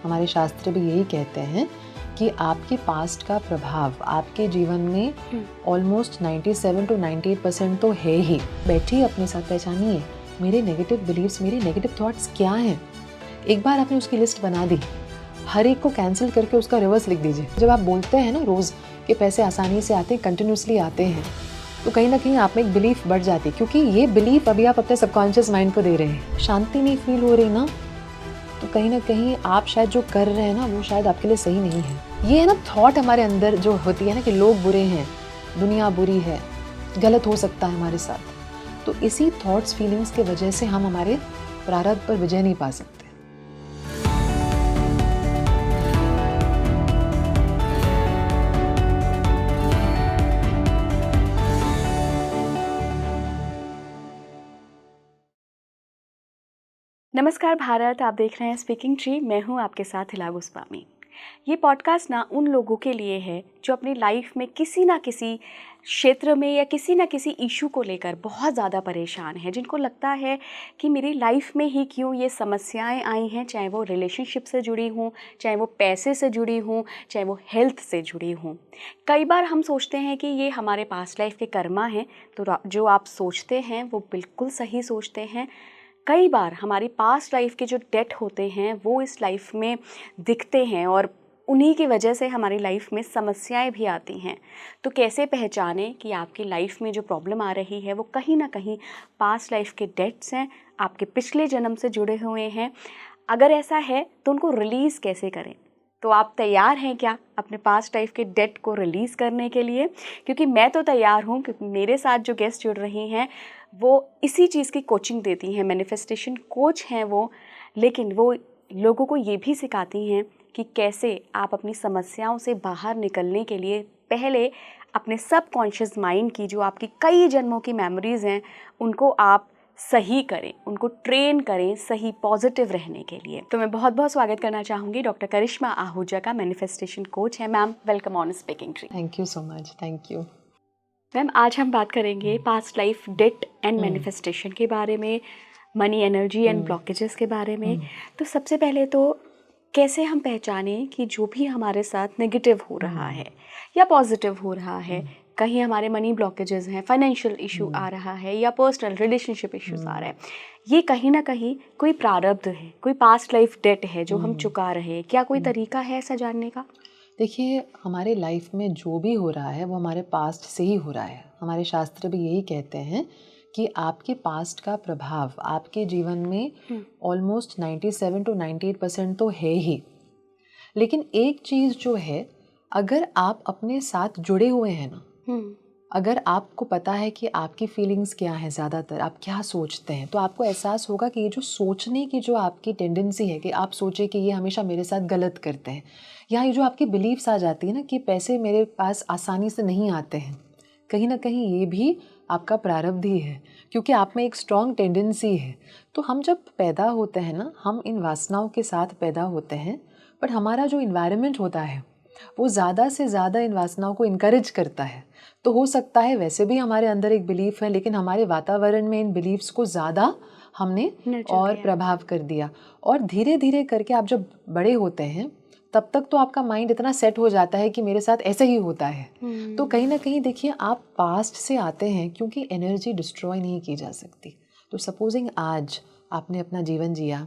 हमारे शास्त्र भी यही कहते हैं कि आपके पास्ट का प्रभाव आपके जीवन में ऑलमोस्ट 97 to 98% तो है ही। बैठिए अपने साथ, पहचानिए मेरे नेगेटिव बिलीव्स, मेरे नेगेटिव थॉट्स क्या हैं। एक बार आपने उसकी लिस्ट बना दी, हर एक को कैंसिल करके उसका रिवर्स लिख दीजिए। जब आप बोलते हैं ना रोज़ कि पैसे आसानी से आते हैं, कंटिन्यूसली आते हैं, तो कहीं ना कहीं आप में एक बिलीफ बढ़ जाती है, क्योंकि ये बिलीफ अभी आप अपने सबकॉन्शियस माइंड को दे रहे हैं। शांति नहीं फील हो रही ना, तो कहीं ना कहीं आप शायद जो कर रहे हैं ना वो शायद आपके लिए सही नहीं है। ये है ना थॉट हमारे अंदर जो होती है ना कि लोग बुरे हैं, दुनिया बुरी है, गलत हो सकता है हमारे साथ। तो इसी थॉट्स फीलिंग्स के वजह से हम हमारे प्रारब्ध पर विजय नहीं पा सकते। नमस्कार भारत, आप देख रहे हैं स्पीकिंग ट्री। मैं हूं आपके साथ हिला गोस्वामी। ये पॉडकास्ट ना उन लोगों के लिए है जो अपनी लाइफ में किसी ना किसी क्षेत्र में या किसी ना किसी इशू को लेकर बहुत ज़्यादा परेशान है, जिनको लगता है कि मेरी लाइफ में ही क्यों ये समस्याएं आई हैं, चाहे वो रिलेशनशिप से जुड़ी हों, चाहे वो पैसे से जुड़ी हों, चाहे वो हेल्थ से जुड़ी हों। कई बार हम सोचते हैं कि ये हमारे पास्ट लाइफ के कर्मा हैं, तो जो आप सोचते हैं वो बिल्कुल सही सोचते हैं। कई बार हमारी पास्ट लाइफ के जो डेट होते हैं वो इस लाइफ में दिखते हैं और उन्हीं की वजह से हमारी लाइफ में समस्याएं भी आती हैं। तो कैसे पहचानें कि आपकी लाइफ में जो प्रॉब्लम आ रही है वो कहीं ना कहीं पास्ट लाइफ के डेट्स हैं, आपके पिछले जन्म से जुड़े हुए हैं। अगर ऐसा है तो उनको रिलीज़ कैसे करें? तो आप तैयार हैं क्या अपने पास्ट लाइफ के डेट को रिलीज़ करने के लिए? क्योंकि मैं तो तैयार हूँ, क्योंकि मेरे साथ जो गेस्ट जुड़ रही हैं वो इसी चीज़ की कोचिंग देती हैं, मैनिफेस्टेशन कोच हैं वो, लेकिन वो लोगों को ये भी सिखाती हैं कि कैसे आप अपनी समस्याओं से बाहर निकलने के लिए पहले अपने सबकॉन्शियस माइंड की जो आपकी कई जन्मों की मेमोरीज़ हैं उनको आप सही करें, उनको ट्रेन करें सही पॉजिटिव रहने के लिए। तो मैं बहुत बहुत स्वागत करना चाहूँगी डॉक्टर करिश्मा आहूजा का, मैनिफेस्टेशन कोच है। Ma'am, welcome on speaking tree. Thank you so much. Thank you ma'am, आज हम बात करेंगे past life debt and manifestation के बारे में, मनी एनर्जी एंड ब्लॉकेजेस के बारे में। तो सबसे पहले तो कैसे हम पहचानें कि जो भी हमारे साथ नेगेटिव हो रहा है या पॉजिटिव हो रहा है, कहीं हमारे मनी ब्लॉकेजेस हैं, फाइनेंशियल इशू आ रहा है या पर्सनल रिलेशनशिप इश्यूज आ रहे हैं, ये कहीं ना कहीं कोई प्रारब्ध है, कोई पास्ट लाइफ डेट है जो हम चुका रहे हैं। क्या कोई तरीका है ऐसा जानने का? देखिए, हमारे लाइफ में जो भी हो रहा है वो हमारे पास्ट से ही हो रहा है। हमारे शास्त्र भी यही कहते हैं कि आपके पास्ट का प्रभाव आपके जीवन में ऑलमोस्ट 97 to 98% तो है ही। लेकिन एक चीज़ जो है, अगर आप अपने साथ जुड़े हुए हैं ना, अगर आपको पता है कि आपकी फीलिंग्स क्या हैं, ज़्यादातर आप क्या सोचते हैं, तो आपको एहसास होगा कि ये जो सोचने की जो आपकी टेंडेंसी है कि आप सोचे कि ये हमेशा मेरे साथ गलत करते हैं, या ये जो आपकी बिलीव्स आ जाती है ना कि पैसे मेरे पास आसानी से नहीं आते हैं, कहीं ना कहीं ये भी आपका प्रारब्ध ही है, क्योंकि आप में एक स्ट्रॉन्ग टेंडेंसी है। तो हम जब पैदा होते हैं ना, हम इन वासनाओं के साथ पैदा होते हैं, बट हमारा जो इन्वायरमेंट होता है वो ज़्यादा से ज़्यादा इन वासनाओं को इनकरेज करता है। तो हो सकता है वैसे भी हमारे अंदर एक बिलीफ है, लेकिन हमारे वातावरण में इन बिलीव्स को ज़्यादा हमने और प्रभाव कर दिया। और धीरे धीरे करके आप जब बड़े होते हैं तब तक तो आपका माइंड इतना सेट हो जाता है कि मेरे साथ ऐसे ही होता है। तो कहीं ना कहीं देखिए, आप पास्ट से आते हैं, क्योंकि एनर्जी डिस्ट्रॉय नहीं की जा सकती। तो सपोजिंग आज आपने अपना जीवन जिया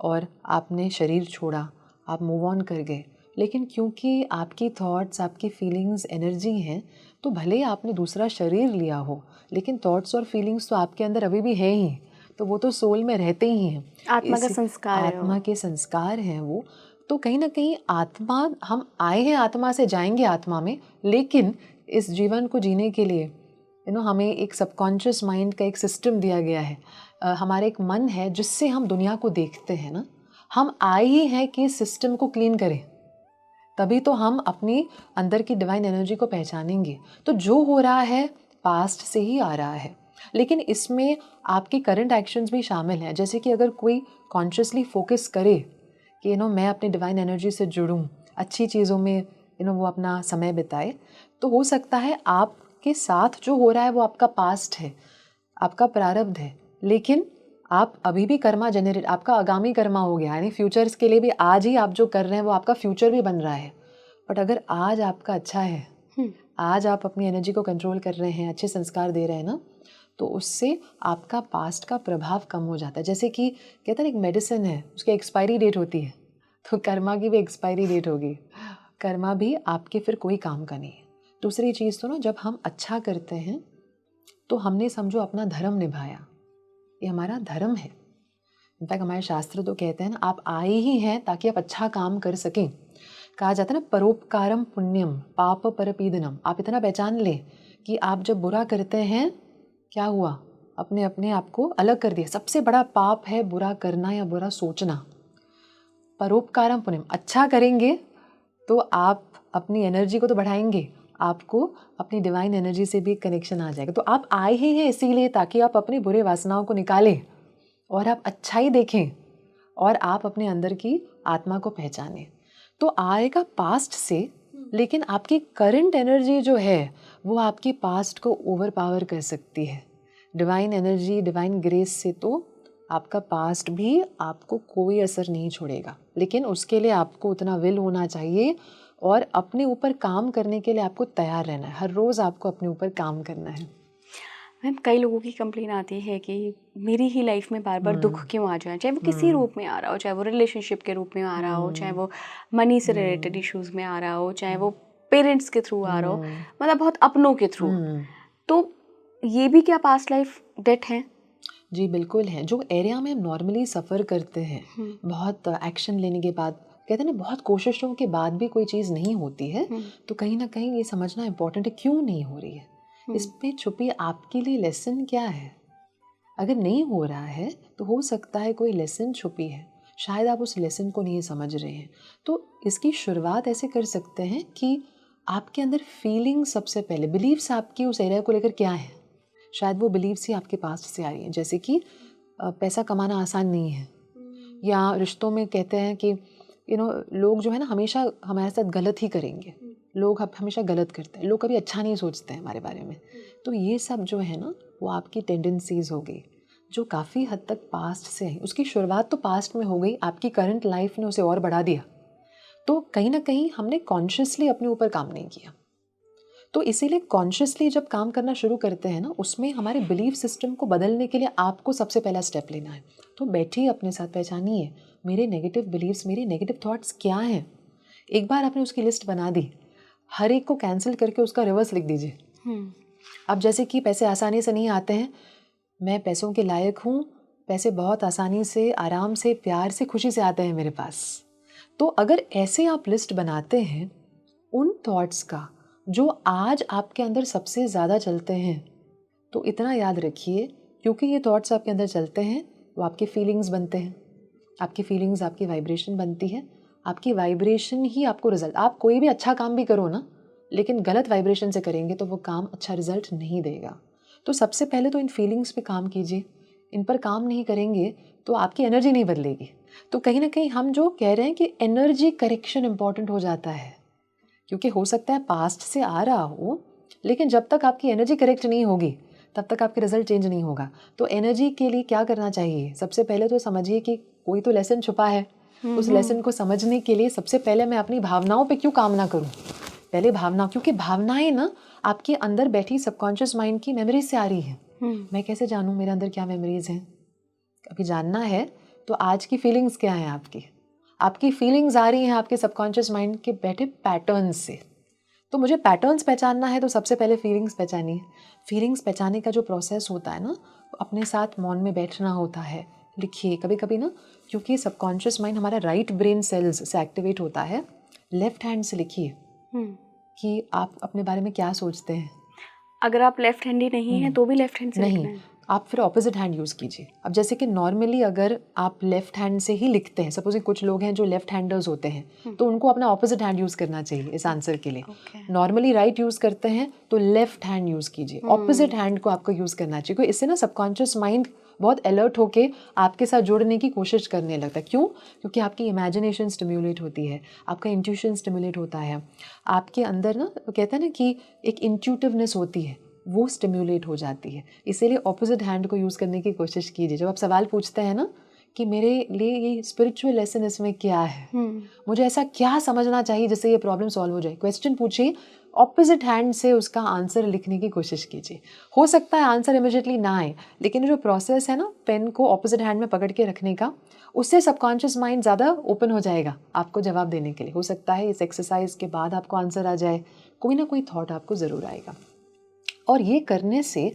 और आपने शरीर छोड़ा, आप मूव ऑन कर गए, लेकिन क्योंकि आपकी थॉट्स, आपकी फीलिंग्स एनर्जी हैं, तो भले आपने दूसरा शरीर लिया हो, लेकिन थॉट्स और फीलिंग्स तो आपके अंदर अभी भी हैं ही, तो वो तो सोल में रहते ही हैं। आत्मा का संस्कार है, आत्मा के संस्कार हैं वो। तो कहीं ना कहीं आत्मा, हम आए हैं आत्मा से, जाएंगे आत्मा में, लेकिन इस जीवन को जीने के लिए हमें एक सबकॉन्शियस माइंड का एक सिस्टम दिया गया है। हमारा एक मन है जिससे हम दुनिया को देखते हैं ना। हम आए ही हैं कि इस सिस्टम को क्लीन करें, तभी तो हम अपनी अंदर की डिवाइन एनर्जी को पहचानेंगे। तो जो हो रहा है पास्ट से ही आ रहा है, लेकिन इसमें आपकी करंट एक्शंस भी शामिल हैं। जैसे कि अगर कोई कॉन्शियसली फोकस करे कि मैं अपनी डिवाइन एनर्जी से जुड़ूं, अच्छी चीज़ों में वो अपना समय बिताए, तो हो सकता है आपके साथ जो हो रहा है वो आपका पास्ट है, आपका प्रारब्ध है, लेकिन आप अभी भी कर्मा जनरेट, आपका आगामी कर्मा हो गया, यानी फ्यूचर्स के लिए भी आज ही आप जो कर रहे हैं वो आपका फ्यूचर भी बन रहा है। बट अगर आज आपका अच्छा है, आज आप अपनी एनर्जी को कंट्रोल कर रहे हैं, अच्छे संस्कार दे रहे हैं ना, तो उससे आपका पास्ट का प्रभाव कम हो जाता है। जैसे कि कहते हैं एक मेडिसिन है, उसकी एक्सपायरी डेट होती है, तो कर्मा की भी एक्सपायरी डेट होगी, कर्मा भी आपके फिर कोई काम का नहीं है। दूसरी चीज़ तो ना, जब हम अच्छा करते हैं तो हमने समझो अपना धर्म निभाया, ये हमारा धर्म है। इनफैक्ट हमारे शास्त्र तो कहते हैं ना, आप आए ही हैं ताकि आप अच्छा काम कर सकें। कहा जाता है ना, परोपकारम पुण्यम पाप परपीडनम। आप इतना पहचान लें कि आप जब बुरा करते हैं, क्या हुआ, अपने आप को अलग कर दिया। सबसे बड़ा पाप है बुरा करना या बुरा सोचना। परोपकारम पुण्यम, अच्छा करेंगे तो आप अपनी एनर्जी को तो बढ़ाएंगे, आपको अपनी डिवाइन एनर्जी से भी कनेक्शन आ जाएगा। तो आप आए ही हैं इसीलिए ताकि आप अपनी बुरे वासनाओं को निकालें और आप अच्छाई देखें और आप अपने अंदर की आत्मा को पहचानें। तो आएगा पास्ट से, लेकिन आपकी करंट एनर्जी जो है वो आपकी पास्ट को ओवर पावर कर सकती है। डिवाइन एनर्जी, डिवाइन ग्रेस से तो आपका पास्ट भी आपको कोई असर नहीं छोड़ेगा, लेकिन उसके लिए आपको उतना विल होना चाहिए और अपने ऊपर काम करने के लिए आपको तैयार रहना है। हर रोज़ आपको अपने ऊपर काम करना है। मैम, कई लोगों की कंप्लेन आती है कि मेरी ही लाइफ में बार बार दुख क्यों आ जाए, चाहे वो किसी रूप में आ रहा हो, चाहे वो रिलेशनशिप के रूप में आ रहा हो, चाहे वो मनी से रिलेटेड इश्यूज में आ रहा हो, चाहे वो पेरेंट्स के थ्रू आ रहा हो, मतलब बहुत अपनों के थ्रू। तो ये भी क्या पास्ट लाइफ डेट है? जी बिल्कुल है। जो एरिया में हम नॉर्मली सफ़र करते हैं, बहुत एक्शन लेने के बाद, कहते हैं ना बहुत कोशिशों के बाद भी कोई चीज़ नहीं होती है, तो कहीं ना कहीं ये समझना इम्पोर्टेंट है क्यों नहीं हो रही है, इसमें छुपी आपके लिए लेसन क्या है। अगर नहीं हो रहा है तो हो सकता है कोई लेसन छुपी है, शायद आप उस लेसन को नहीं समझ रहे हैं। तो इसकी शुरुआत ऐसे कर सकते हैं कि आपके अंदर फीलिंग सबसे पहले, बिलीव्स आपकी उस एरिया को लेकर क्या है, शायद वो बिलीव्स ही आपके पास्ट से आ रही हैं। जैसे कि पैसा कमाना आसान नहीं है, या रिश्तों में कहते हैं कि लोग जो है ना हमेशा हमारे साथ गलत ही करेंगे, लोग हमेशा गलत करते हैं, लोग कभी अच्छा नहीं सोचते हैं हमारे बारे में। तो ये सब जो है ना वो आपकी टेंडेंसीज हो गई, जो काफ़ी हद तक पास्ट से है। उसकी शुरुआत तो पास्ट में हो गई, आपकी करंट लाइफ ने उसे और बढ़ा दिया। तो कहीं ना कहीं हमने कॉन्शियसली अपने ऊपर काम नहीं किया। तो इसीलिए कॉन्शियसली जब काम करना शुरू करते हैं ना, उसमें हमारे बिलीफ सिस्टम को बदलने के लिए आपको सबसे पहला स्टेप लेना है। तो बैठिए, अपने साथ पहचानिए मेरे नेगेटिव बिलीव्स, मेरे नेगेटिव थॉट्स क्या हैं। एक बार आपने उसकी लिस्ट बना दी, हर एक को कैंसिल करके उसका रिवर्स लिख दीजिए। अब जैसे कि पैसे आसानी से नहीं आते हैं, मैं पैसों के लायक हूँ, पैसे बहुत आसानी से, आराम से, प्यार से, खुशी से आते हैं मेरे पास। तो अगर ऐसे आप लिस्ट बनाते हैं उन थॉट्स का जो आज आपके अंदर सबसे ज़्यादा चलते हैं, तो इतना याद रखिए, क्योंकि ये थॉट्स आपके अंदर चलते हैं वो आपके फीलिंग्स बनते हैं, आपकी फीलिंग्स आपकी वाइब्रेशन बनती है, आपकी वाइब्रेशन ही आपको रिजल्ट। आप कोई भी अच्छा काम भी करो ना, लेकिन गलत वाइब्रेशन से करेंगे तो वो काम अच्छा रिजल्ट नहीं देगा। तो सबसे पहले तो इन फीलिंग्स पे काम कीजिए। इन पर काम नहीं करेंगे तो आपकी एनर्जी नहीं बदलेगी। तो कहीं ना कहीं हम जो कह रहे हैं कि एनर्जी करेक्शन इंपॉर्टेंट हो जाता है, क्योंकि हो सकता है पास्ट से आ रहा हो, लेकिन जब तक आपकी एनर्जी करेक्ट नहीं होगी तब तक आपके रिजल्ट चेंज नहीं होगा। तो एनर्जी के लिए क्या करना चाहिए, सबसे पहले तो समझिए कि कोई तो लेसन छुपा है। उस लेसन को समझने के लिए सबसे पहले मैं अपनी भावनाओं पे क्यों काम ना करूं। पहले भावना, क्योंकि भावनाएं ना आपके अंदर बैठी सबकॉन्शियस माइंड की मेमोरीज से आ रही है। मैं कैसे जानूं मेरे अंदर क्या मेमोरीज हैं? अभी जानना है तो आज की फीलिंग्स क्या है आपकी फीलिंग्स आ रही हैं आपके सबकॉन्शियस माइंड के बैठे पैटर्न्स से। तो मुझे पैटर्न्स पहचानना है तो सबसे पहले फीलिंग्स पहचानिए। फीलिंग्स पहचानने का जो प्रोसेस होता है ना, अपने साथ मौन में बैठना होता है, लिखिए। कभी कभी ना, क्योंकि सबकॉन्शियस माइंड हमारा राइट ब्रेन सेल्स से एक्टिवेट होता है, लेफ्ट हैंड से लिखिए कि आप अपने बारे में क्या सोचते हैं। अगर आप लेफ्ट हैंडी नहीं हैं तो भी लेफ्ट हैंड से लिखना है? आप फिर ऑपोजिट हैंड यूज़ कीजिए। अब जैसे कि नॉर्मली अगर आप लेफ्ट हैंड से ही लिखते हैं, सपोज कुछ लोग हैं जो लेफ्ट हैंडर्स होते हैं, तो उनको अपना ऑपोजिट हैंड यूज़ करना चाहिए इस आंसर के लिए। नॉर्मली राइट यूज़ करते हैं तो लेफ्ट हैंड यूज़ कीजिए, ऑपोजिट हैंड को आपको यूज़ करना चाहिए, क्योंकि इससे ना सबकॉन्शियस माइंड बहुत अलर्ट होके आपके साथ जुड़ने की कोशिश करने लगता है। क्यों? क्योंकि आपकी इमेजिनेशन स्टिम्युलेट होती है, आपका इंट्यूशन स्टिम्युलेट होता है, आपके अंदर ना कहते हैं ना कि एक इंट्यूटिवनेस होती है, वो स्टिम्युलेट हो जाती है। इसीलिए ऑपोजिट हैंड को यूज़ करने की कोशिश कीजिए। जब आप सवाल पूछते हैं ना कि मेरे लिए ये स्पिरिचुअल लेसन इसमें क्या है, मुझे ऐसा क्या समझना चाहिए जिससे ये प्रॉब्लम सॉल्व हो जाए, क्वेश्चन पूछिए, ऑपोजिट हैंड से उसका आंसर लिखने की कोशिश कीजिए। हो सकता है आंसर इमीडिएटली ना आए, लेकिन जो प्रोसेस है ना पेन को ऑपोजिट हैंड में पकड़ के रखने का, उससे सबकॉन्शियस माइंड ज़्यादा ओपन हो जाएगा आपको जवाब देने के लिए। हो सकता है इस एक्सरसाइज के बाद आपको आंसर आ जाए, कोई ना कोई थॉट आपको ज़रूर आएगा। और ये करने से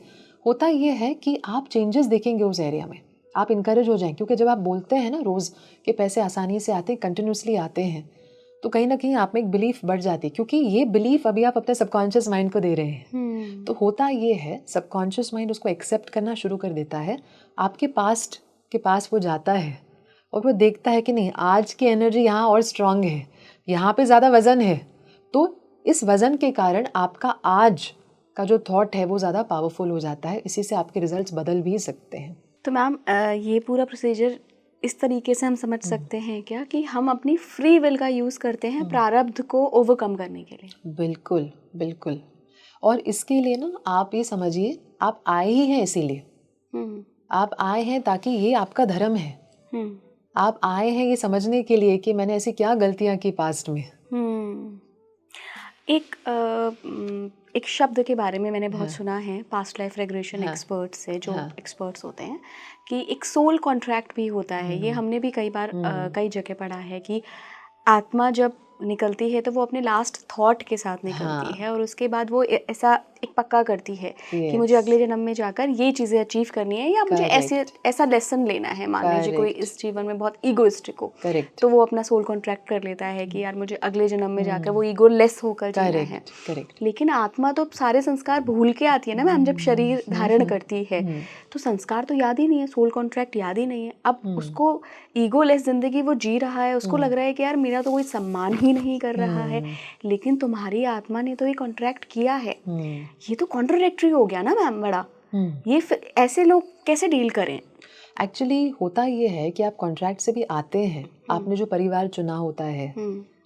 होता ये है कि आप चेंजेस देखेंगे उस एरिया में, आप इनकरेज हो जाएं। क्योंकि जब आप बोलते हैं ना रोज़ के पैसे आसानी से आते हैं, कंटिन्यूसली आते हैं, तो कहीं ना कहीं आप में एक बिलीफ बढ़ जाती है, क्योंकि ये बिलीफ अभी आप अपने सबकॉन्शियस माइंड को दे रहे हैं। तो होता ये है, सबकॉन्शियस माइंड उसको एक्सेप्ट करना शुरू कर देता है। आपके पास्ट के पास वो जाता है और वो देखता है कि नहीं, आज की एनर्जी यहाँ और स्ट्रांग है, यहाँ पे ज़्यादा वज़न है, तो इस वज़न के कारण आपका आज का जो थॉट है वो ज़्यादा पावरफुल हो जाता है। इसी से आपके रिजल्ट्स बदल भी सकते हैं। तो मैम ये पूरा प्रोसीजर इस तरीके से हम समझ सकते हैं क्या कि हम अपनी फ्री विल का यूज़ करते हैं प्रारब्ध को ओवरकम करने के लिए? बिल्कुल बिल्कुल। और इसके लिए ना आप ये समझिए, आप आए ही हैं इसीलिए, आप आए हैं ताकि ये आपका धर्म है। आप आए हैं ये समझने के लिए कि मैंने ऐसी क्या गलतियां की पास्ट में। एक शब्द के बारे में मैंने बहुत सुना है पास्ट लाइफ रेग्रेशन एक्सपर्ट से, जो एक्सपर्ट्स होते हैं, कि एक सोल कॉन्ट्रैक्ट भी होता है। ये हमने भी कई बार कई जगह पढ़ा है कि आत्मा जब निकलती है तो वो अपने लास्ट थॉट के साथ निकलती है और उसके बाद वो ऐसा एक पक्का करती है कि मुझे अगले जन्म में जाकर ये चीज़ें अचीव करनी है या मुझे ऐसा लेसन लेना है। मान लीजिए कोई इस जीवन में बहुत ईगोइस्टिक हो, तो वो अपना सोल कॉन्ट्रैक्ट कर लेता है कि यार मुझे अगले जन्म में जाकर वो ईगो लेस होकर जीना है। लेकिन आत्मा तो सारे संस्कार भूल के आती है ना मैम, जब शरीर धारण करती है तो संस्कार तो याद ही नहीं है, सोल कॉन्ट्रैक्ट याद ही नहीं है। अब उसको ईगो लेस जिंदगी वो जी रहा है, उसको लग रहा है कि यार मेरा तो कोई सम्मान ही नहीं कर रहा है, लेकिन तुम्हारी आत्मा ने तो ये कॉन्ट्रैक्ट किया है। ये तो कॉन्ट्राडिक्टरी हो गया ना मैम बड़ा। ये ऐसे लोग कैसे डील करें? एक्चुअली होता ये है कि आप कॉन्ट्रैक्ट से भी आते हैं। आपने जो परिवार चुना होता है,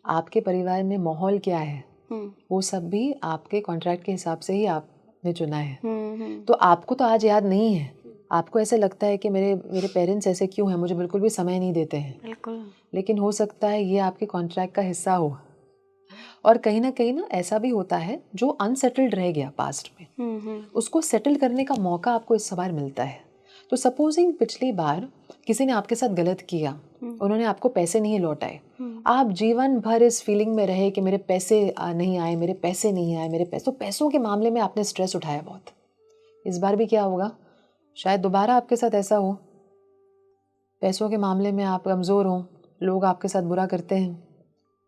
आपके परिवार में माहौल क्या है, वो सब भी आपके कॉन्ट्रैक्ट के हिसाब से ही आपने चुना है। तो आपको तो आज याद नहीं है, आपको ऐसे लगता है कि मेरे पेरेंट्स ऐसे क्यों हैं, मुझे बिल्कुल भी समय नहीं देते हैं। बिल्कुल। लेकिन हो सकता है ये आपके कॉन्ट्रैक्ट का हिस्सा हो। और कहीं ना ऐसा भी होता है जो अनसेटल्ड रह गया पास्ट में, उसको सेटल करने का मौका आपको इस बार मिलता है। तो सपोजिंग पिछली बार किसी ने आपके साथ गलत किया, उन्होंने आपको पैसे नहीं लौटाए, आप जीवन भर इस फीलिंग में रहे कि मेरे पैसे नहीं आए, मेरे पैसे नहीं आए, मेरे पैसे। तो पैसों के मामले में आपने स्ट्रेस उठाया बहुत। इस बार भी क्या होगा, शायद दोबारा आपके साथ ऐसा हो, पैसों के मामले में आप कमज़ोर हो, लोग आपके साथ बुरा करते हैं।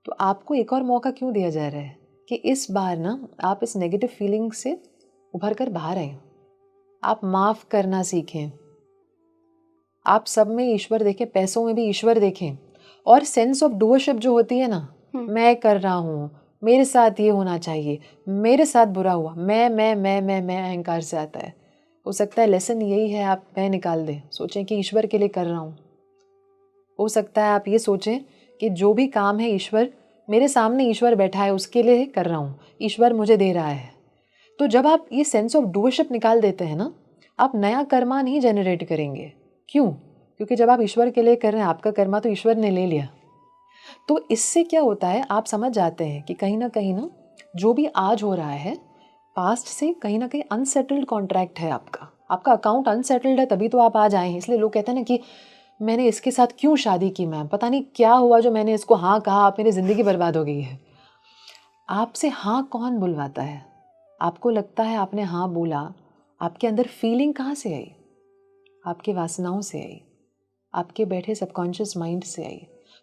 तो आपको एक और मौका क्यों दिया जा रहा है कि इस बार ना आप इस नेगेटिव फीलिंग से उभर कर बाहर आए, आप माफ़ करना सीखें, आप सब में ईश्वर देखें, पैसों में भी ईश्वर देखें। और सेंस ऑफ डूअरशिप जो होती है ना, मैं कर रहा हूँ, मेरे साथ ये होना चाहिए, मेरे साथ बुरा हुआ, मैं अहंकार से आता है। हो सकता है लेसन यही है, आप मैं निकाल दें, सोचें कि ईश्वर के लिए कर रहा हूँ। हो सकता है आप ये सोचें कि जो भी काम है ईश्वर, मेरे सामने ईश्वर बैठा है, उसके लिए कर रहा हूँ, ईश्वर मुझे दे रहा है। तो जब आप ये सेंस ऑफ डूअरशिप निकाल देते हैं ना, आप नया कर्मा नहीं जनरेट करेंगे। क्यों? क्योंकि जब आप ईश्वर के लिए कर रहे हैं, आपका कर्मा तो ईश्वर ने ले लिया। तो इससे क्या होता है, आप समझ जाते हैं कि कहीं ना जो भी आज हो रहा है पास्ट से कहीं ना कहीं अनसेटल्ड कॉन्ट्रैक्ट है आपका अकाउंट अनसेटल्ड है, तभी तो आप आज आए हैं। इसलिए लोग कहते हैं ना कि मैंने इसके साथ क्यों शादी की मैम, पता नहीं क्या हुआ जो मैंने इसको हाँ कहा, आप मेरी ज़िंदगी बर्बाद हो गई है। आपसे हाँ कौन बुलवाता है? आपको लगता है आपने हाँ बोला, आपके अंदर फीलिंग कहाँ से आई? आपके वासनाओं से आई, आपके बैठे सबकॉन्शियस माइंड से आई।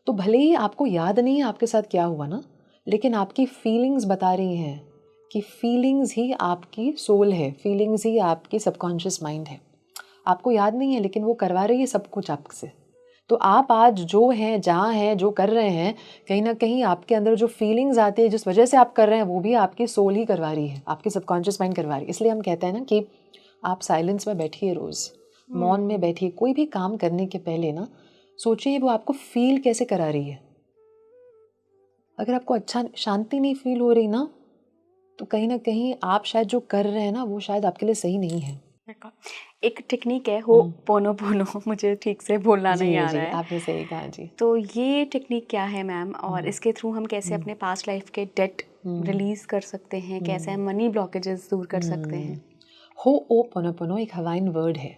तो भले ही आपको याद नहीं है आपके साथ क्या हुआ ना, लेकिन आपकी फीलिंग्स बता रही हैं कि फीलिंग्स ही आपकी सोल है, फीलिंग्स ही आपकी सबकॉन्शियस माइंड है। आपको याद नहीं है लेकिन वो करवा रही है सब कुछ आपसे। तो आप आज जो हैं, जहाँ हैं, जो कर रहे हैं, कहीं ना कहीं आपके अंदर जो फीलिंग्स आती है, जिस वजह से आप कर रहे हैं, वो भी आपकी सोल ही करवा रही है, आपकी सबकॉन्शियस माइंड करवा रही है। इसलिए हम कहते हैं ना कि आप साइलेंस में बैठिए, रोज़ मौन में बैठिए, कोई भी काम करने के पहले ना सोचिए वो आपको फील कैसे करा रही है। अगर आपको अच्छा शांति नहीं फील हो रही ना, तो कहीं ना कहीं आप शायद जो कर रहे हैं ना वो शायद आपके लिए सही नहीं है। एक टेक्निक है हो पोनो पोनो, मुझे ठीक से बोलना नहीं आ रहा है। आपने सही कहा जी। तो ये टेक्निक क्या है मैम, और इसके थ्रू हम कैसे अपने पास्ट लाइफ के डेट रिलीज कर सकते हैं, कैसे हम मनी ब्लॉकेजेस दूर कर सकते हैं? हो ओ पोनो पोनो एक हवाइन वर्ड है।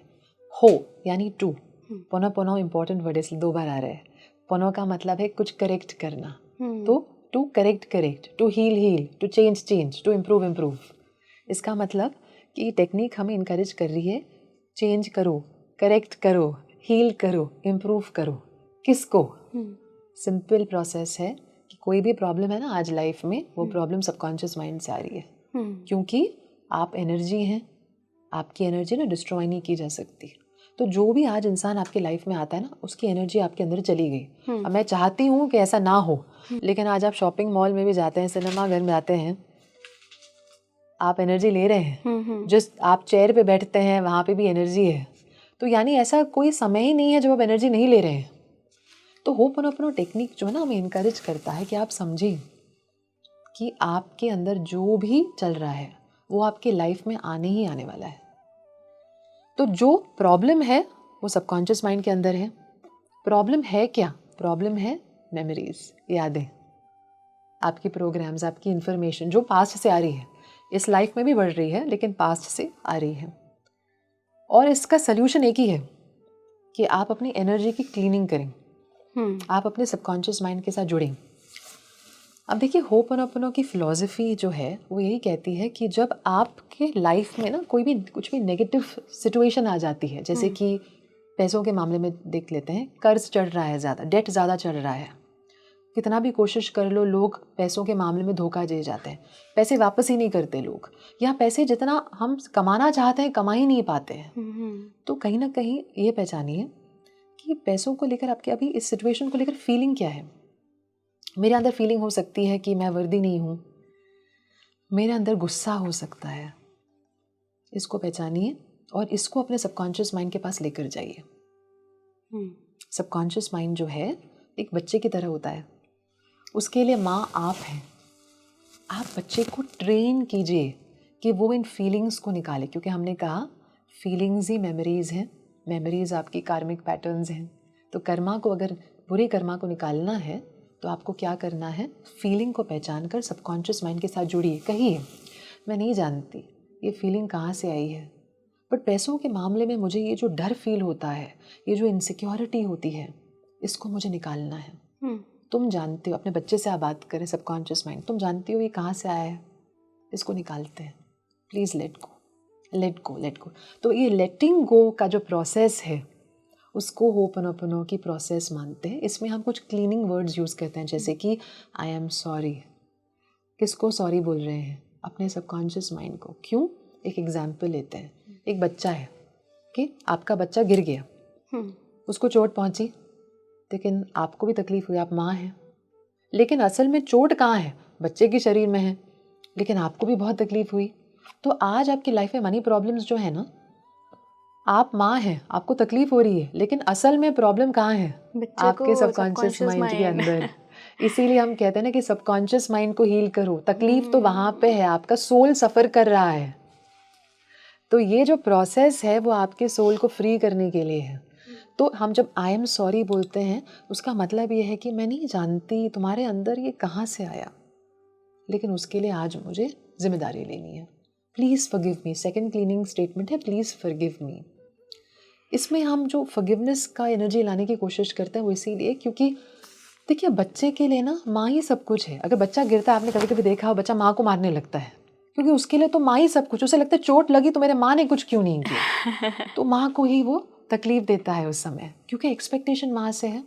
हो यानी टू, पोनो पोनो इम्पोर्टेंट वर्ड है इसलिए 2 बार आ रहा है। पोनो का मतलब है कुछ करेक्ट करना, तो to correct, to heal, to change, to improve. इसका मतलब कि टेक्निक हमें इनकरेज कर रही है, चेंज करो, करेक्ट करो, हील करो, इम्प्रूव करो। किसको? सिंपल प्रोसेस है कि कोई भी प्रॉब्लम है ना आज लाइफ में, वो प्रॉब्लम सबकॉन्शियस माइंड से आ रही है। क्योंकि आप एनर्जी हैं, आपकी एनर्जी ना डिस्ट्रॉय नहीं की जा सकती। तो जो भी आज इंसान आपके लाइफ में आता है ना, उसकी एनर्जी आपके अंदर चली गई। अब मैं चाहती हूँ कि ऐसा ना हो, लेकिन आज आप शॉपिंग मॉल में भी जाते हैं, सिनेमा घर में जाते हैं, आप एनर्जी ले रहे हैं। जस्ट आप चेयर पे बैठते हैं, वहाँ पे भी एनर्जी है। तो यानी ऐसा कोई समय ही नहीं है जब आप एनर्जी नहीं ले रहे हैं। तो होपोनोपोनो टेक्निक जो है ना हमें इनकरेज करता है कि आप समझें कि आपके अंदर जो भी चल रहा है वो आपके लाइफ में आने ही आने वाला है। तो जो प्रॉब्लम है वो सबकॉन्शियस माइंड के अंदर है। प्रॉब्लम है क्या? प्रॉब्लम है मेमोरीज, यादें, आपकी प्रोग्राम्स, आपकी इंफॉर्मेशन जो पास्ट से आ रही है, इस लाइफ में भी बढ़ रही है लेकिन पास्ट से आ रही है। और इसका सल्यूशन एक ही है कि आप अपनी एनर्जी की क्लीनिंग करें, आप अपने सबकॉन्शियस माइंड के साथ जुड़ें। अब देखिए होपोनोपोनो की फ़िलॉसफी जो है वो यही कहती है कि जब आपके लाइफ में ना कुछ भी नेगेटिव सिचुएशन आ जाती है, जैसे कि पैसों के मामले में देख लेते हैं, कर्ज चढ़ रहा है, ज़्यादा डेट ज़्यादा चढ़ रहा है, कितना भी कोशिश कर लो लोग पैसों के मामले में धोखा दे जाते हैं, पैसे वापस ही नहीं करते लोग, या पैसे जितना हम कमाना चाहते हैं कमा ही नहीं पाते हैं। तो कहीं ना कहीं ये पहचानिए कि पैसों को लेकर आपके अभी इस सिचुएशन को लेकर फीलिंग क्या है। मेरे अंदर फीलिंग हो सकती है कि मैं वर्दी नहीं हूँ, मेरे अंदर गुस्सा हो सकता है। इसको पहचानिए और इसको अपने सबकॉन्शियस माइंड के पास लेकर जाइए। सबकॉन्शियस माइंड जो है एक बच्चे की तरह होता है, उसके लिए माँ आप हैं। आप बच्चे को ट्रेन कीजिए कि वो इन फीलिंग्स को निकाले, क्योंकि हमने कहा फीलिंग्स ही मेमोरीज़ हैं, मेमोरीज़ आपकी कार्मिक पैटर्न्स हैं। तो कर्मा को, अगर बुरे कर्मा को निकालना है तो आपको क्या करना है, फीलिंग को पहचान कर सबकॉन्शियस माइंड के साथ जुड़िए। कहिए मैं नहीं जानती ये फीलिंग कहाँ से आई है, बट पैसों के मामले में मुझे ये जो डर फील होता है, ये जो इनसिक्योरिटी होती है, इसको मुझे निकालना है। तुम जानते हो, अपने बच्चे से आप बात करें, सबकॉन्शियस माइंड, तुम जानती हो ये कहाँ से आया है, इसको निकालते हैं। Please let go. तो ये लेटिंग गो का जो प्रोसेस है उसको होपोनोपोनो की प्रोसेस मानते हैं। इसमें हम कुछ क्लीनिंग वर्ड्स यूज़ करते हैं, जैसे कि आई एम सॉरी। किसको सॉरी बोल रहे हैं? अपने सबकॉन्शियस माइंड को। क्यों? एक एग्जाम्पल लेते हैं। एक बच्चा है कि आपका बच्चा गिर गया, उसको चोट पहुंची, लेकिन आपको भी तकलीफ हुई, आप माँ हैं, लेकिन असल में चोट कहाँ है? बच्चे के शरीर में है, लेकिन आपको भी बहुत तकलीफ हुई। तो आज आपकी लाइफ में मनी प्रॉब्लम्स जो है ना, आप माँ हैं, आपको तकलीफ हो रही है, लेकिन असल में प्रॉब्लम कहाँ है? आपके सबकॉन्शियस माइंड के अंदर। इसीलिए हम कहते हैं ना कि सबकॉन्शियस माइंड को हील करो। तकलीफ तो वहाँ पे है, आपका सोल सफ़र कर रहा है। तो ये जो प्रोसेस है वो आपके सोल को फ्री करने के लिए है। तो हम जब आई एम सॉरी बोलते हैं, उसका मतलब ये है कि मैं नहीं जानती तुम्हारे अंदर ये कहाँ से आया, लेकिन उसके लिए आज मुझे जिम्मेदारी लेनी है। Please forgive me. Second cleaning statement है, प्लीज़ फॉरगिव मी। इसमें हम जो फॉरगिवनेस का एनर्जी लाने की कोशिश करते हैं वो इसीलिए क्योंकि देखिए बच्चे के लिए ना माँ ही सब कुछ है। अगर बच्चा गिरता है, आपने कभी कभी देखा हो, बच्चा माँ को मारने लगता है, क्योंकि उसके लिए तो माँ ही सब कुछ। उसे लगता है चोट लगी तो मेरे माँ ने कुछ क्यों नहीं किया, तो माँ को ही वो तकलीफ देता है उस समय, क्योंकि एक्सपेक्टेशन माँ से है।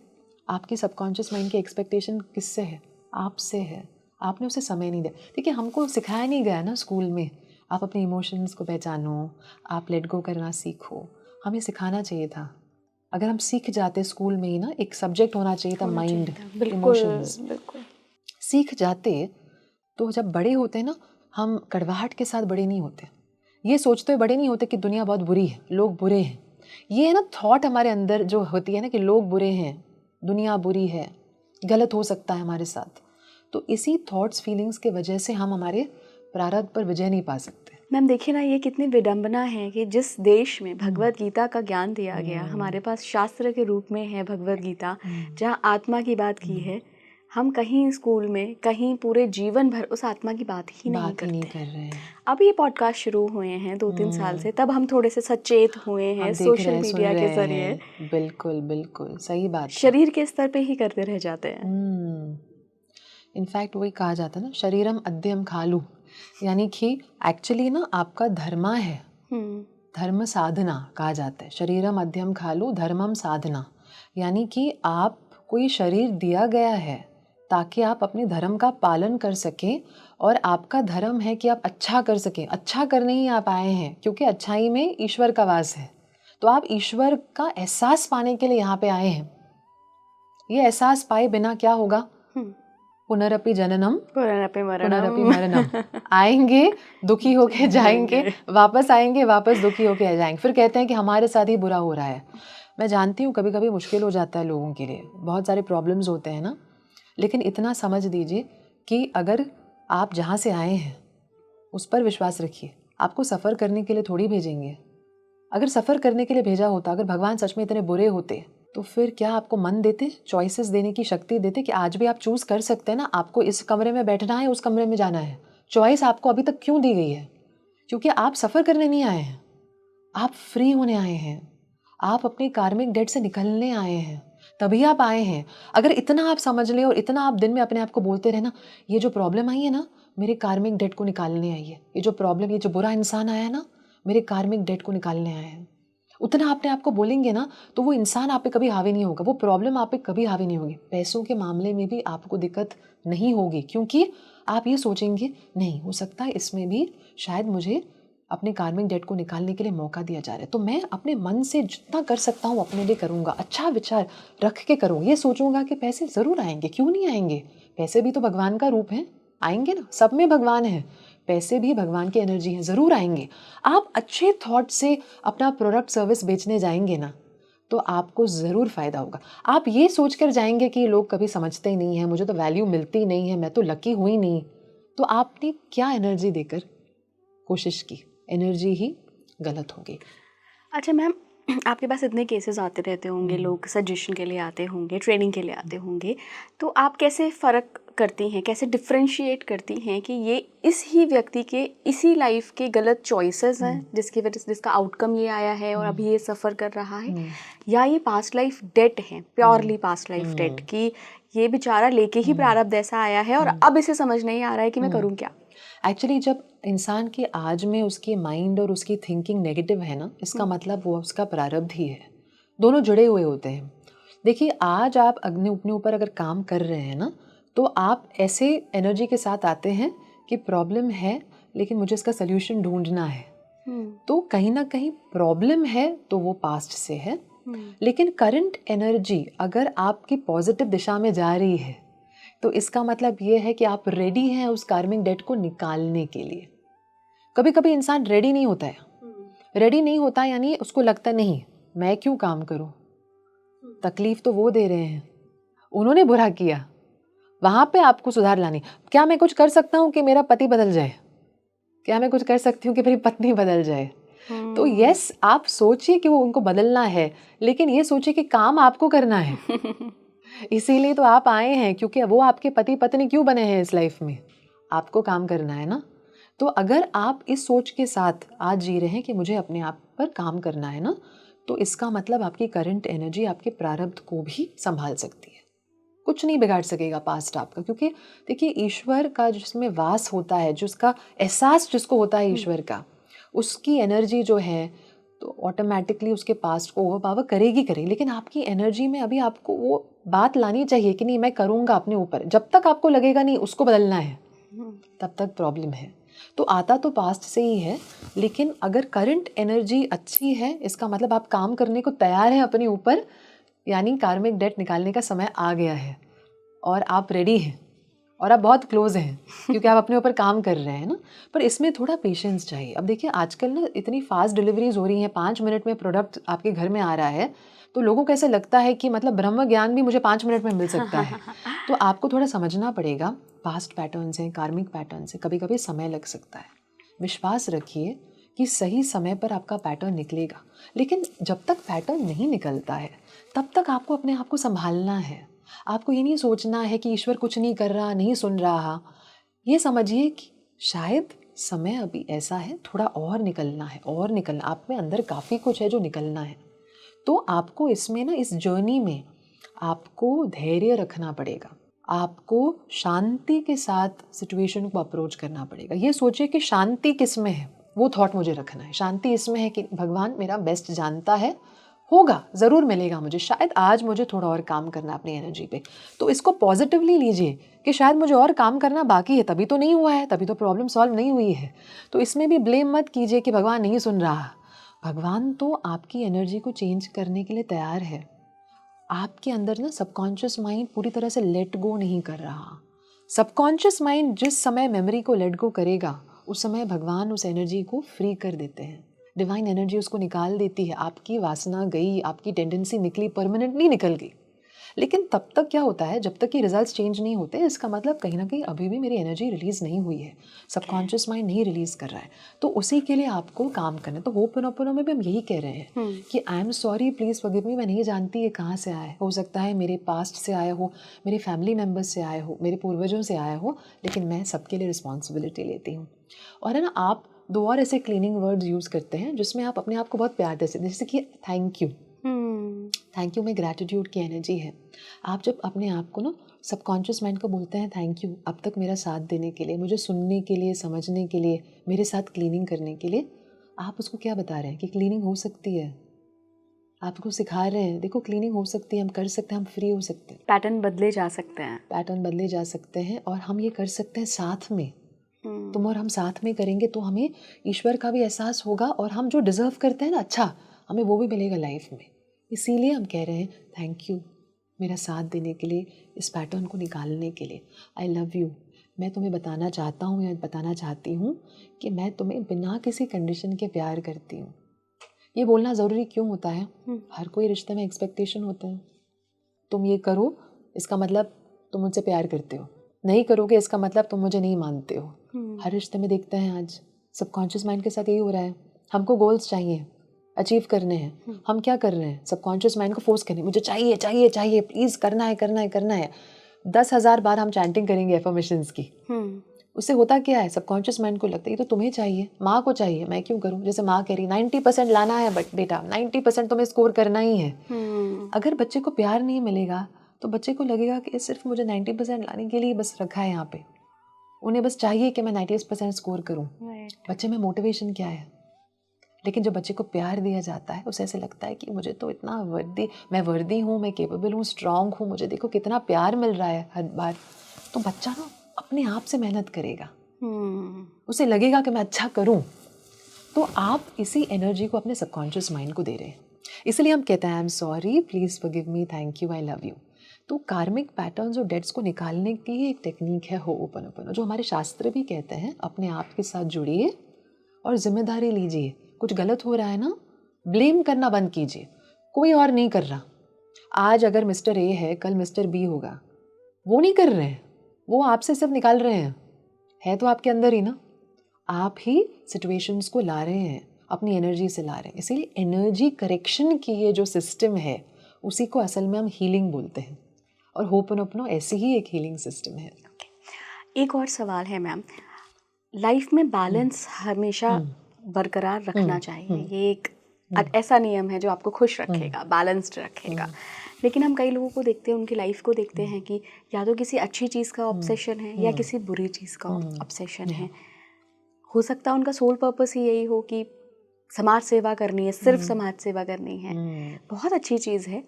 आपकी सबकॉन्शियस माइंड की एक्सपेक्टेशन किससे है? आपसे है। आपने उसे समय नहीं दिया। देखिए हमको सिखाया नहीं गया ना स्कूल में, आप अपने इमोशंस को पहचानो, आप लेट गो करना सीखो। हमें सिखाना चाहिए था। अगर हम सीख जाते स्कूल में ही ना, एक सब्जेक्ट होना चाहिए था माइंड, इमोशंस, सीख जाते तो जब बड़े होते ना, हम कड़वाहट के साथ बड़े नहीं होते। ये सोचते हुए बड़े नहीं होते कि दुनिया बहुत बुरी है, लोग बुरे हैं। ये है ना थॉट हमारे अंदर जो होती है ना कि लोग बुरे हैं, दुनिया बुरी है, गलत हो सकता है हमारे साथ। तो इसी थॉट्स फीलिंग्स के वजह से हम हमारे प्रारब्ध पर विजय नहीं पा सकते। मैम देखिए ना, ये कितनी विडंबना है कि जिस देश में भगवत गीता का ज्ञान दिया गया, हमारे पास शास्त्र के रूप में है भगवत गीता, जहाँ आत्मा की बात की है, हम कहीं स्कूल में, कहीं पूरे जीवन भर उस आत्मा की बात ही नहीं करते कर रहे हैं। अब ये पॉडकास्ट शुरू हुए हैं 2-3 साल से, तब हम थोड़े से सचेत हुए हैं सोशल मीडिया के जरिए। बिल्कुल बिल्कुल सही बात। शरीर के स्तर पे ही करते रह जाते हैं। इनफैक्ट वही कहा जाता है ना, शरीरम अद्यम खालू, यानी कि एक्चुअली ना आपका धर्मा है, धर्म साधना कहा जाता है। शरीरम अद्यम खालू धर्मम साधना, यानी कि आप कोई शरीर दिया गया है ताकि आप अपने धर्म का पालन कर सकें, और आपका धर्म है कि आप अच्छा कर सकें। अच्छा करने ही आप आए हैं, क्योंकि अच्छाई में ईश्वर का वास है। तो आप ईश्वर का एहसास पाने के लिए यहाँ पे आए हैं। ये एहसास पाए बिना क्या होगा? पुनरपि जननम पुनरपि मरणम। आएंगे दुखी होके जाएंगे, वापस आएंगे वापस दुखी होके जाएंगे। फिर कहते हैं कि हमारे साथ ही बुरा हो रहा है। मैं जानती हूँ कभी कभी मुश्किल हो जाता है लोगों के लिए, बहुत सारे प्रॉब्लम्स होते हैं ना, लेकिन इतना समझ दीजिए कि अगर आप जहाँ से आए हैं उस पर विश्वास रखिए। आपको सफ़र करने के लिए थोड़ी भेजेंगे। अगर सफ़र करने के लिए भेजा होता, अगर भगवान सच में इतने बुरे होते, तो फिर क्या आपको मन देते, चॉइसेस देने की शक्ति देते कि आज भी आप चूज़ कर सकते हैं ना, आपको इस कमरे में बैठना है, उस कमरे में जाना है। चॉइस आपको अभी तक क्यों दी गई है? क्योंकि आप सफ़र करने नहीं आए हैं, आप फ्री होने आए हैं, आप अपने कार्मिक डेट से निकलने आए हैं, तभी आप आए हैं। अगर इतना आप समझ लें और इतना आप दिन में अपने आप को बोलते रहे ना, ये जो प्रॉब्लम आई है ना, मेरे कार्मिक डेट को निकालने आई है, ये जो प्रॉब्लम, ये जो बुरा इंसान आया है ना, मेरे कार्मिक डेट को निकालने आया है, उतना अपने आप को बोलेंगे ना, तो वो इंसान आप पे कभी हावी नहीं होगा, वो प्रॉब्लम आप पे कभी हावी नहीं होगी। पैसों के मामले में भी आपको दिक्कत नहीं होगी, क्योंकि आप ये सोचेंगे नहीं, हो सकता है इसमें भी शायद मुझे अपने कार्मिक डेट को निकालने के लिए मौका दिया जा रहा है, तो मैं अपने मन से जितना कर सकता हूँ अपने लिए करूँगा, अच्छा विचार रख के करूँगा। ये सोचूंगा कि पैसे ज़रूर आएंगे, क्यों नहीं आएंगे, पैसे भी तो भगवान का रूप है, आएंगे ना, सब में भगवान है, पैसे भी भगवान की एनर्जी है, ज़रूर आएंगे। आप अच्छे थॉट से अपना प्रोडक्ट सर्विस बेचने जाएंगे ना, तो आपको ज़रूर फ़ायदा होगा। आप ये सोच कर जाएंगे कि लोग कभी समझते ही नहीं हैं, मुझे तो वैल्यू मिलती नहीं है, मैं तो लकी हुई नहीं, तो आपने क्या एनर्जी देकर कोशिश की? एनर्जी ही गलत होगी। अच्छा मैम, आपके पास इतने केसेस आते रहते होंगे, लोग सजेशन के लिए आते होंगे, ट्रेनिंग के लिए आते होंगे, तो आप कैसे फ़र्क करती हैं, कैसे डिफ्रेंशिएट करती हैं कि ये इस ही व्यक्ति के इसी लाइफ के गलत चॉइसेस हैं जिसकी वजह से जिसका आउटकम ये आया है और अभी ये सफ़र कर रहा है, या ये पास्ट लाइफ डेट है, प्योरली पास्ट लाइफ डेट, कि ये बेचारा लेके ही प्रारब्ध ऐसा आया है और अब इसे समझ नहीं आ रहा है कि मैं करूँ क्या? एक्चुअली जब इंसान के आज में उसकी माइंड और उसकी थिंकिंग नेगेटिव है ना, इसका मतलब वो उसका प्रारब्ध ही है, दोनों जुड़े हुए होते हैं। देखिए, आज आप अपने ऊपर अगर काम कर रहे हैं ना, तो आप ऐसे एनर्जी के साथ आते हैं कि प्रॉब्लम है लेकिन मुझे इसका सल्यूशन ढूंढना है। तो कहीं ना कहीं प्रॉब्लम है तो वो पास्ट से है, लेकिन करंट एनर्जी अगर आपकी पॉजिटिव दिशा में जा रही है तो इसका मतलब ये है कि आप रेडी हैं उस कार्मिक डेट को निकालने के लिए। कभी कभी इंसान रेडी नहीं होता है, रेडी नहीं होता यानी उसको लगता नहीं मैं क्यों काम करूं, तकलीफ तो वो दे रहे हैं, उन्होंने बुरा किया, वहां पे आपको सुधार लानी। क्या मैं कुछ कर सकता हूं कि मेरा पति बदल जाए? क्या मैं कुछ कर सकती हूँ कि मेरी पत्नी बदल जाए? तो यस, आप सोचिए कि वो उनको बदलना है, लेकिन ये सोचिए कि काम आपको करना है। इसीलिए तो आप आए हैं, क्योंकि वो आपके पति पत्नी क्यों बने हैं इस लाइफ में, आपको काम करना है ना। तो अगर आप इस सोच के साथ आज जी रहे हैं कि मुझे अपने आप पर काम करना है ना, तो इसका मतलब आपकी करंट एनर्जी आपके प्रारब्ध को भी संभाल सकती है। कुछ नहीं बिगाड़ सकेगा पास्ट आपका, क्योंकि देखिए ईश्वर का जिसमें वास होता है, जिसका एहसास जिसको होता है ईश्वर का, उसकी एनर्जी जो है तो ऑटोमेटिकली उसके पास्ट को ओवरपावर करेगी। लेकिन आपकी एनर्जी में अभी आपको वो बात लानी चाहिए कि नहीं मैं करूँगा अपने ऊपर। जब तक आपको लगेगा नहीं उसको बदलना है, तब तक प्रॉब्लम है। तो आता तो पास्ट से ही है, लेकिन अगर करंट एनर्जी अच्छी है, इसका मतलब आप काम करने को तैयार हैं अपने ऊपर, यानी कार्मिक डेट निकालने का समय आ गया है और आप रेडी हैं और आप बहुत क्लोज हैं, क्योंकि आप अपने ऊपर काम कर रहे हैं ना। पर इसमें थोड़ा पेशेंस चाहिए। अब देखिए आजकल ना इतनी फास्ट डिलीवरीज हो रही हैं, 5 मिनट में प्रोडक्ट आपके घर में आ रहा है, तो लोगों को ऐसे लगता है कि मतलब ब्रह्म ज्ञान भी मुझे 5 मिनट में मिल सकता है। तो आपको थोड़ा समझना पड़ेगा, पास्ट पैटर्न्स हैं, कार्मिक पैटर्न्स हैं, कभी कभी समय लग सकता है। विश्वास रखिए कि सही समय पर आपका पैटर्न निकलेगा। लेकिन जब तक पैटर्न नहीं निकलता है तब तक आपको अपने आप को संभालना है। आपको ये नहीं सोचना है कि ईश्वर कुछ नहीं कर रहा, नहीं सुन रहा। ये समझिए कि शायद समय अभी ऐसा है, थोड़ा और निकलना है, और निकलना, आप में अंदर काफ़ी कुछ है जो निकलना है। तो आपको इसमें ना, इस जर्नी में आपको धैर्य रखना पड़ेगा, आपको शांति के साथ सिचुएशन को अप्रोच करना पड़ेगा। ये सोचिए कि शांति किस में है, वो थॉट मुझे रखना है। शांति इसमें है कि भगवान मेरा बेस्ट जानता है, होगा, ज़रूर मिलेगा मुझे, शायद आज मुझे थोड़ा और काम करना अपनी एनर्जी पे। तो इसको पॉजिटिवली लीजिए कि शायद मुझे और काम करना बाकी है, तभी तो नहीं हुआ है, तभी तो प्रॉब्लम सॉल्व नहीं हुई है। तो इसमें भी ब्लेम मत कीजिए कि भगवान नहीं सुन रहा। भगवान तो आपकी एनर्जी को चेंज करने के लिए तैयार है। आपके अंदर ना सबकॉन्शियस माइंड पूरी तरह से लेट गो नहीं कर रहा। सबकॉन्शियस माइंड जिस समय मेमोरी को लेट गो करेगा, उस समय भगवान उस एनर्जी को फ्री कर देते हैं। डिवाइन एनर्जी उसको निकाल देती है। आपकी वासना गई, आपकी टेंडेंसी निकली, परमानेंटली निकल गई। लेकिन तब तक क्या होता है, जब तक कि रिजल्ट्स चेंज नहीं होते, इसका मतलब कहीं ना कहीं अभी भी मेरी एनर्जी रिलीज़ नहीं हुई है, सबकॉन्शियस माइंड नहीं रिलीज़ कर रहा है। तो उसी के लिए आपको काम करना है। तो होपनोपोनो में भी हम यही कह रहे हैं कि I am sorry, please forgive me. मैं नहीं जानती ये कहाँ से आया है, हो सकता है मेरे पास्ट से आया हो, मेरे फैमिली मेम्बर्स से आया हो, मेरे पूर्वजों से आया हो, लेकिन मैं सबके लिए रिस्पॉन्सिबिलिटी लेती हूँ। और है ना, आप 2 और ऐसे क्लीनिंग वर्ड्स यूज़ करते हैं जिसमें आप अपने आप को बहुत प्यार देते हैं, जैसे कि थैंक यू। थैंक यू में ग्रैटिट्यूड की एनर्जी है। आप जब अपने आप को ना सबकॉन्शियस माइंड को बोलते हैं थैंक यू अब तक मेरा साथ देने के लिए, मुझे सुनने के लिए, समझने के लिए, मेरे साथ क्लीनिंग करने के लिए, आप उसको क्या बता रहे हैं कि क्लीनिंग हो सकती है। आपको सिखा रहे हैं, देखो क्लीनिंग हो सकती है, हम कर सकते हैं, हम फ्री हो सकते हैं, पैटर्न बदले जा सकते हैं, पैटर्न बदले जा सकते हैं, और हम ये कर सकते हैं साथ में। तुम और हम साथ में करेंगे तो हमें ईश्वर का भी एहसास होगा, और हम जो डिज़र्व करते हैं ना, अच्छा, हमें वो भी मिलेगा लाइफ में। इसीलिए हम कह रहे हैं थैंक यू मेरा साथ देने के लिए, इस पैटर्न को निकालने के लिए। I love you. मैं तुम्हें बताना चाहता हूँ या बताना चाहती हूँ कि मैं तुम्हें बिना किसी कंडीशन के प्यार करती हूँ। ये बोलना ज़रूरी क्यों होता है? हर कोई रिश्ते में एक्सपेक्टेशन होते हैं। तुम ये करो इसका मतलब तुम मुझसे प्यार करते हो, नहीं करोगे इसका मतलब तुम मुझे नहीं मानते हो। हर रिश्ते में देखते हैं आज सबकॉन्शियस माइंड के साथ यही हो रहा है। हमको गोल्स चाहिए, अचीव करने हैं, हम क्या कर रहे हैं, सबकॉन्शियस माइंड को फोर्स करने, मुझे चाहिए चाहिए चाहिए, प्लीज़ करना है करना है करना है। 10,000 बार हम चैंटिंग करेंगे एफर्मेशंस की, उससे होता क्या है, सबकॉन्शियस माइंड को लगता है ये तो तुम्हें चाहिए, माँ को चाहिए, मैं क्यों करूँ। जैसे माँ कह रही 90% लाना है, बट बेटा 90% तुम्हें स्कोर करना ही है। अगर बच्चे को प्यार नहीं मिलेगा तो बच्चे को लगेगा कि सिर्फ मुझे 90% लाने के लिए बस रखा है यहाँ पे, उन्हें बस चाहिए कि मैं 90% स्कोर करूँ। बच्चे में मोटिवेशन क्या है? लेकिन जब बच्चे को प्यार दिया जाता है, उसे ऐसे लगता है कि मुझे तो इतना मैं वर्दी हूँ, मैं केपेबल हूँ, स्ट्रांग हूँ, मुझे देखो कितना प्यार मिल रहा है हर बार। तो बच्चा ना अपने आप से मेहनत करेगा, उसे लगेगा कि मैं अच्छा करूँ। तो आप इसी एनर्जी को अपने सबकॉन्शियस माइंड को दे रहे हैं। इसलिए हम कहते हैं I am sorry, please forgive me, thank you, I love you. तो कार्मिक पैटर्न्स और डेट्स को निकालने की एक टेक्निक है होओपनोपोनो, जो हमारे शास्त्र भी कहते हैं। अपने आप के साथ जुड़िए और जिम्मेदारी लीजिए। कुछ गलत हो रहा है ना, ब्लेम करना बंद कीजिए, कोई और नहीं कर रहा। आज अगर मिस्टर ए है, कल मिस्टर बी होगा, वो नहीं कर रहे हैं, वो आपसे सिर्फ निकाल रहे हैं, है तो आपके अंदर ही ना। आप ही सिचुएशंस को ला रहे हैं, अपनी एनर्जी से ला रहे हैं। इसीलिए एनर्जी करेक्शन की ये जो सिस्टम है, उसी को असल में हम हीलिंग बोलते हैं, और होपनोपनो ऐसी ही एक हीलिंग सिस्टम है। एक और सवाल है मैम, लाइफ में बैलेंस हमेशा बरकरार रखना चाहिए, ये एक ऐसा नियम है जो आपको खुश रखेगा, बैलेंस्ड रखेगा। लेकिन हम कई लोगों को देखते हैं, उनकी लाइफ को देखते हैं कि या तो किसी अच्छी चीज़ का ऑब्सेशन है या किसी बुरी चीज़ का ऑब्सेशन है। हो सकता है उनका सोल पर्पस ही यही हो कि समाज सेवा करनी है, सिर्फ समाज सेवा करनी है। बहुत अच्छी चीज़ है।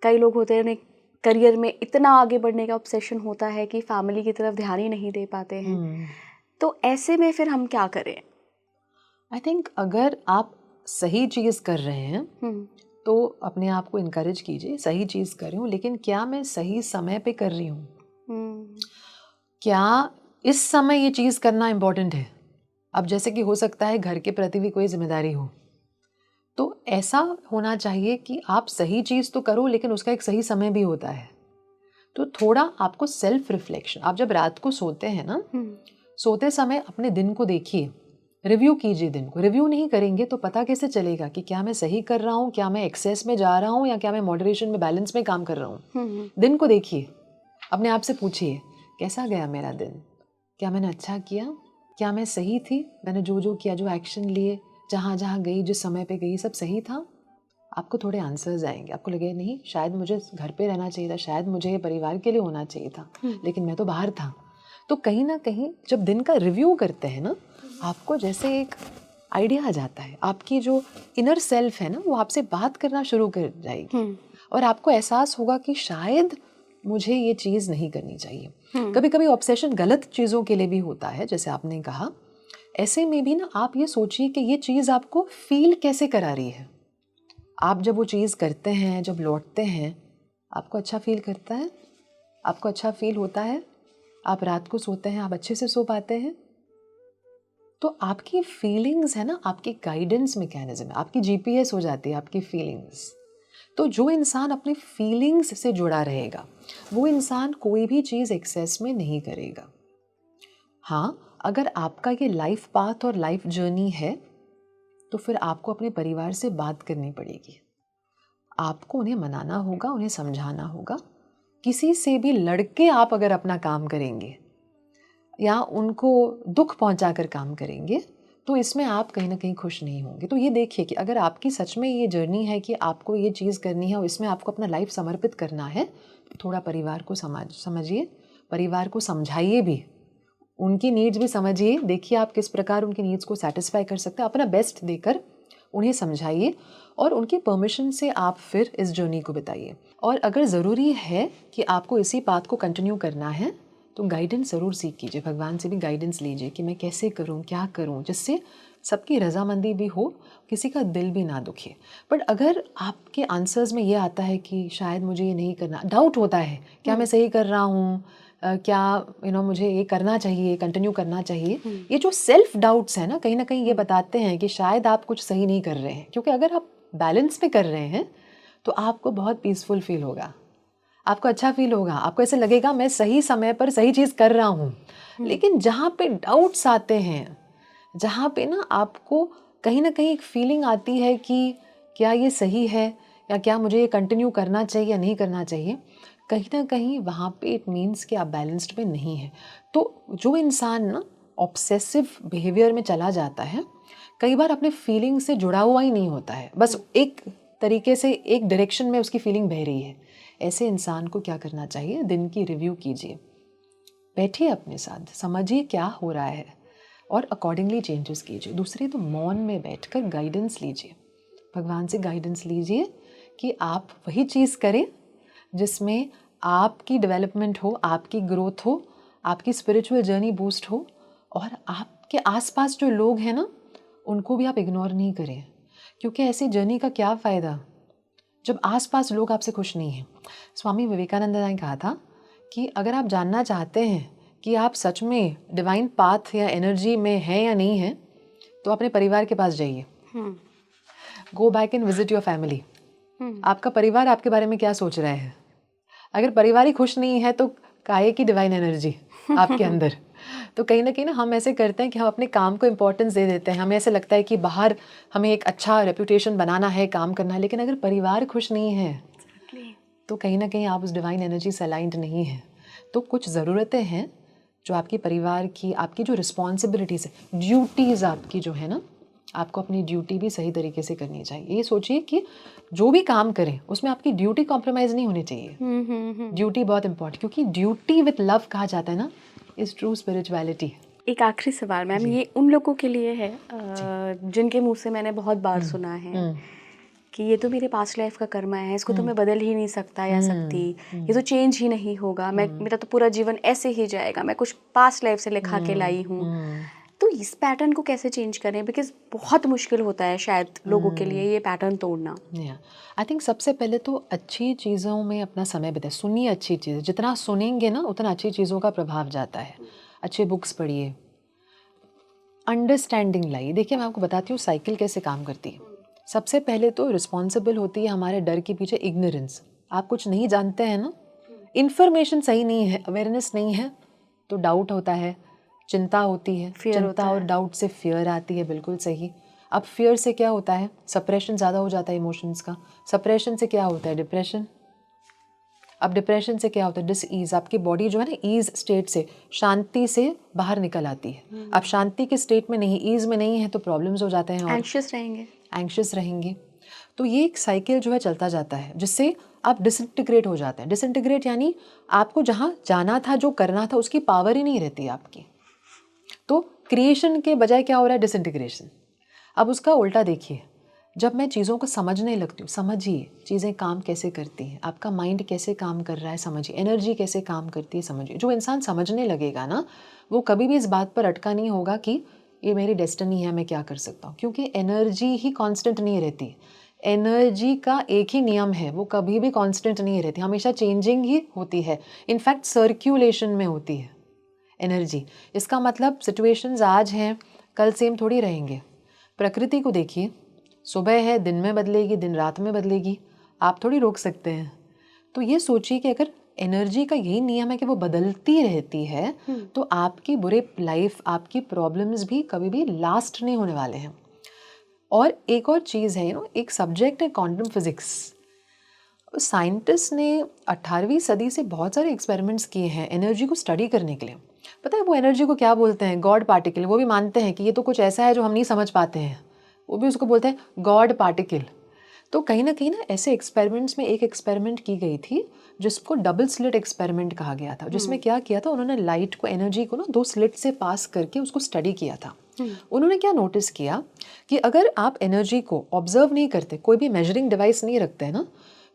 कई लोग होते हैं उन्हें करियर में इतना आगे बढ़ने का ऑब्सेशन होता है कि फैमिली की तरफ ध्यान ही नहीं दे पाते हैं। तो ऐसे में फिर हम क्या करें? आई थिंक अगर आप सही चीज़ कर रहे हैं तो अपने आप को इनकरेज कीजिए, सही चीज़ कर रही हूँ, लेकिन क्या मैं सही समय पे कर रही हूँ? क्या इस समय ये चीज़ करना इम्पोर्टेंट है? अब जैसे कि हो सकता है घर के प्रति भी कोई जिम्मेदारी हो, तो ऐसा होना चाहिए कि आप सही चीज़ तो करो, लेकिन उसका एक सही समय भी होता है। तो थोड़ा आपको सेल्फ रिफ्लेक्शन, आप जब रात को सोते हैं ना, सोते समय अपने दिन को देखिए, रिव्यू कीजिए दिन को। रिव्यू नहीं करेंगे तो पता कैसे चलेगा कि क्या मैं सही कर रहा हूँ, क्या मैं एक्सेस में जा रहा हूँ, या क्या मैं मॉडरेशन में, बैलेंस में काम कर रहा हूँ। दिन को देखिए, अपने आप से पूछिए कैसा गया मेरा दिन, क्या मैंने अच्छा किया, क्या मैं सही थी, मैंने जो जो किया, जो एक्शन लिए, जहाँ जहाँ गई, जिस समय पे गई, सब सही था। आपको थोड़े आंसर्स आएंगे, आपको लगे नहीं शायद मुझे घर पे रहना चाहिए था, शायद मुझे परिवार के लिए होना चाहिए था, लेकिन मैं तो बाहर था। तो कहीं ना कहीं जब दिन का रिव्यू करते हैं ना, आपको जैसे एक आइडिया आ जाता है, आपकी जो इनर सेल्फ है ना वो आपसे बात करना शुरू कर जाएगी और आपको एहसास होगा कि शायद मुझे ये चीज़ नहीं करनी चाहिए। कभी कभी ऑब्सेशन गलत चीज़ों के लिए भी होता है, जैसे आपने कहा। ऐसे में भी ना आप ये सोचिए कि ये चीज़ आपको फील कैसे करा रही है। आप जब वो चीज़ करते हैं, जब लौटते हैं, आपको अच्छा फील करता है, आपको अच्छा फील होता है, आप रात को सोते हैं, आप अच्छे से सो पाते हैं। तो आपकी फीलिंग्स है ना, आपकी गाइडेंस मैकेनिज्म, आपकी जीपीएस हो जाती है आपकी फीलिंग्स। तो जो इंसान अपने फीलिंग्स से जुड़ा रहेगा वो इंसान कोई भी चीज़ एक्सेस में नहीं करेगा। हाँ, अगर आपका ये लाइफ पाथ और लाइफ जर्नी है तो फिर आपको अपने परिवार से बात करनी पड़ेगी। आपको उन्हें मनाना होगा, उन्हें समझाना होगा। किसी से भी लड़के आप अगर अपना काम करेंगे या उनको दुख पहुंचाकर काम करेंगे तो इसमें आप कहीं ना कहीं खुश नहीं होंगे। तो ये देखिए कि अगर आपकी सच में ये जर्नी है कि आपको ये चीज़ करनी है और इसमें आपको अपना लाइफ समर्पित करना है, तो थोड़ा परिवार को समझिए, परिवार को समझाइए भी, उनकी नीड्स भी समझिए। देखिए आप किस प्रकार उनकी नीड्स को सेटिस्फाई कर सकते हैं, अपना बेस्ट देकर उन्हें समझाइए और उनकी परमिशन से आप फिर इस जर्नी को बिताइए। और अगर ज़रूरी है कि आपको इसी पाथ को कंटिन्यू करना है तो गाइडेंस ज़रूर सीख कीजिए, भगवान से भी गाइडेंस लीजिए कि मैं कैसे करूं, क्या करूं, जिससे सबकी रजामंदी भी हो, किसी का दिल भी ना दुखे। बट अगर आपके आंसर्स में ये आता है कि शायद मुझे ये नहीं करना, डाउट होता है क्या मैं सही कर रहा हूँ, क्या मुझे ये करना चाहिए, कंटिन्यू करना चाहिए, ये जो सेल्फ डाउट्स हैं ना कहीं ये बताते हैं कि शायद आप कुछ सही नहीं कर रहे हैं। क्योंकि अगर आप बैलेंस पे कर रहे हैं तो आपको बहुत पीसफुल फील होगा, आपको अच्छा फील होगा, आपको ऐसे लगेगा मैं सही समय पर सही चीज़ कर रहा हूँ। लेकिन जहाँ पे डाउट्स आते हैं, जहाँ पे ना आपको कहीं ना कहीं एक फीलिंग आती है कि क्या ये सही है या क्या मुझे ये कंटिन्यू करना चाहिए या नहीं करना चाहिए, कहीं ना कहीं वहाँ पे इट मीन्स कि आप बैलेंस्ड में नहीं है। तो जो इंसान ना ऑब्सेसिव बिहेवियर में चला जाता है, कई बार अपने फीलिंग से जुड़ा हुआ ही नहीं होता है, बस एक तरीके से एक डायरेक्शन में उसकी फीलिंग बह रही है। ऐसे इंसान को क्या करना चाहिए, दिन की रिव्यू कीजिए, बैठिए अपने साथ, समझिए क्या हो रहा है और अकॉर्डिंगली चेंजेस कीजिए। दूसरे तो मौन में बैठकर गाइडेंस लीजिए, भगवान से गाइडेंस लीजिए कि आप वही चीज़ करें जिसमें आपकी डेवलपमेंट हो, आपकी ग्रोथ हो, आपकी स्पिरिचुअल जर्नी बूस्ट हो और आपके आसपास जो लोग हैं ना उनको भी आप इग्नोर नहीं करें। क्योंकि ऐसी जर्नी का क्या फ़ायदा जब आसपास लोग आपसे खुश नहीं हैं। स्वामी विवेकानंद ने कहा था कि अगर आप जानना चाहते हैं कि आप सच में डिवाइन पाथ या एनर्जी में हैं या नहीं हैं तो अपने परिवार के पास जाइए, go back and visit your family. आपका परिवार आपके बारे में क्या सोच रहा है? अगर परिवार ही खुश नहीं है तो काहे की डिवाइन एनर्जी आपके अंदर। तो कहीं ना हम ऐसे करते हैं कि हम अपने काम को इम्पोर्टेंस दे देते हैं, हमें ऐसे लगता है कि बाहर हमें एक अच्छा रेपुटेशन बनाना है, काम करना है, लेकिन अगर परिवार खुश नहीं है तो कहीं ना कहीं आप उस डिवाइन एनर्जी से अलाइंड नहीं है। तो कुछ ज़रूरतें हैं जो आपके परिवार की, आपकी जो रिस्पॉन्सिबिलिटीज़ है, ड्यूटीज़ आपकी जो है ना, आपको अपनी ड्यूटी भी सही तरीके से करनी चाहिए। ये सोचिए कि जो भी काम करें उसमें आपकी ड्यूटी कॉम्प्रोमाइज़ नहीं होनी चाहिए। ड्यूटी बहुत इंपॉर्टेंट, क्योंकि ड्यूटी विथ लव कहा जाता है ना, इज़ ट्रू स्पिरिचुअलिटी। एक आखिरी सवाल मैम, ये उन लोगों के लिए है जिनके मुंह से मैंने बहुत बार सुना है कि ये तो मेरे पास्ट लाइफ का कर्मा है, इसको तो मैं बदल ही नहीं सकता या सकती, ये तो चेंज ही नहीं होगा, मेरा तो पूरा जीवन ऐसे ही जाएगा, मैं कुछ पास्ट लाइफ से लिखा के लाई हूँ। तो इस पैटर्न को कैसे चेंज करें? बिकॉज बहुत मुश्किल होता है शायद लोगों के लिए ये पैटर्न तोड़ना। आई थिंक सबसे पहले तो अच्छी चीज़ों में अपना समय बिताए, सुनिए अच्छी चीज़ें, जितना सुनेंगे ना उतना अच्छी चीज़ों का प्रभाव जाता है। अच्छे बुक्स पढ़िए, अंडरस्टैंडिंग लाइए। देखिए मैं आपको बताती हूँ साइकिल कैसे काम करती है। सबसे पहले तो रिस्पॉन्सिबल होती है हमारे डर के पीछे इग्नोरेंस। आप कुछ नहीं जानते हैं ना, इन्फॉर्मेशन सही नहीं है, अवेयरनेस नहीं है, तो डाउट होता है, चिंता होती है, चिंता और डाउट से फियर आती है, बिल्कुल सही। अब फियर से क्या होता है, सप्रेशन ज़्यादा हो जाता है इमोशंस का, सप्रेशन से क्या होता है, डिप्रेशन। अब डिप्रेशन से क्या होता है, डिसईज, आपकी बॉडी जो है ना ईज स्टेट से, शांति से बाहर निकल आती है। अब शांति के स्टेट में नहीं, ईज में नहीं है, तो प्रॉब्लम्स हो जाते हैं और एंग्शियस रहेंगे। तो ये एक साइकिल जो है चलता जाता है, जिससे आप डिसइंटीग्रेट हो जाते हैं। डिसइंटीग्रेट यानी आपको जहाँ जाना था, जो करना था, उसकी पावर ही नहीं रहती आपकी। तो क्रिएशन के बजाय क्या हो रहा है, डिसइंटीग्रेशन। अब उसका उल्टा देखिए, जब मैं चीज़ों को समझने लगती हूँ, समझिए चीज़ें काम कैसे करती हैं, आपका माइंड कैसे काम कर रहा है समझिए, एनर्जी कैसे काम करती है समझिए। जो इंसान समझने लगेगा ना, वो कभी भी इस बात पर अटका नहीं होगा कि ये मेरी डेस्टिनी है, मैं क्या कर सकता हूँ, क्योंकि एनर्जी ही कांस्टेंट नहीं रहती। एनर्जी का एक ही नियम है, वो कभी भी कांस्टेंट नहीं रहती, हमेशा चेंजिंग ही होती है। इनफैक्ट सर्क्यूलेशन में होती है एनर्जी। इसका मतलब सिचुएशंस आज हैं, कल सेम थोड़ी रहेंगे। प्रकृति को देखिए, सुबह है, दिन में बदलेगी, दिन रात में बदलेगी, आप थोड़ी रोक सकते हैं। तो ये सोचिए कि अगर एनर्जी का यही नियम है कि वो बदलती रहती है, तो आपकी बुरे लाइफ, आपकी प्रॉब्लम्स भी कभी भी लास्ट नहीं होने वाले हैं। और एक और चीज़ है, एक सब्जेक्ट है क्वांटम फिजिक्स। साइंटिस्ट ने 18वीं सदी से बहुत सारे एक्सपेरिमेंट्स किए हैं एनर्जी को स्टडी करने के लिए। पता है वो एनर्जी को क्या बोलते हैं, गॉड पार्टिकल। वो भी मानते हैं कि ये तो कुछ ऐसा है जो हम नहीं समझ पाते हैं, वो भी उसको बोलते हैं गॉड पार्टिकल। तो कहीं ना ऐसे एक्सपेरिमेंट्स में एक एक्सपेरिमेंट की गई थी जिसको डबल स्लिट एक्सपेरिमेंट कहा गया था, जिसमें क्या किया था, उन्होंने लाइट को, एनर्जी को ना 2 स्लिट से पास करके उसको स्टडी किया था। उन्होंने क्या नोटिस किया कि अगर आप एनर्जी को ऑब्जर्व नहीं करते, कोई भी मेजरिंग डिवाइस नहीं रखते हैं ना,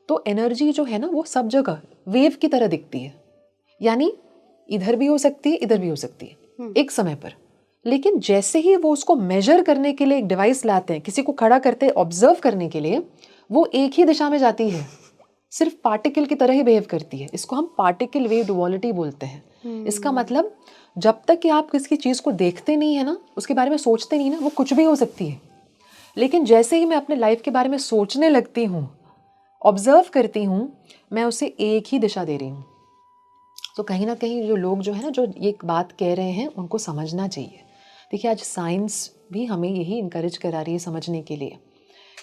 तो एनर्जी जो है ना वो सब जगह वेव की तरह दिखती है। यानी इधर भी हो सकती है, इधर भी हो सकती है एक समय पर। लेकिन जैसे ही वो उसको मेजर करने के लिए एक डिवाइस लाते हैं, किसी को खड़ा करते हैं ऑब्जर्व करने के लिए, वो एक ही दिशा में जाती है, सिर्फ पार्टिकल की तरह ही बिहेव करती है। इसको हम पार्टिकल वेव डुअलिटी बोलते हैं। इसका मतलब जब तक कि आप किसी चीज़ को देखते नहीं है ना, उसके बारे में सोचते नहीं ना, वो कुछ भी हो सकती है। लेकिन जैसे ही मैं अपने लाइफ के बारे में सोचने लगती हूँ, ऑब्जर्व करती हूँ, मैं उसे एक ही दिशा दे रही हूँ। तो कहीं ना कहीं जो लोग जो है ना, जो ये बात कह रहे हैं, उनको समझना चाहिए। देखिए आज साइंस भी हमें यही इनकरेज करा रही है समझने के लिए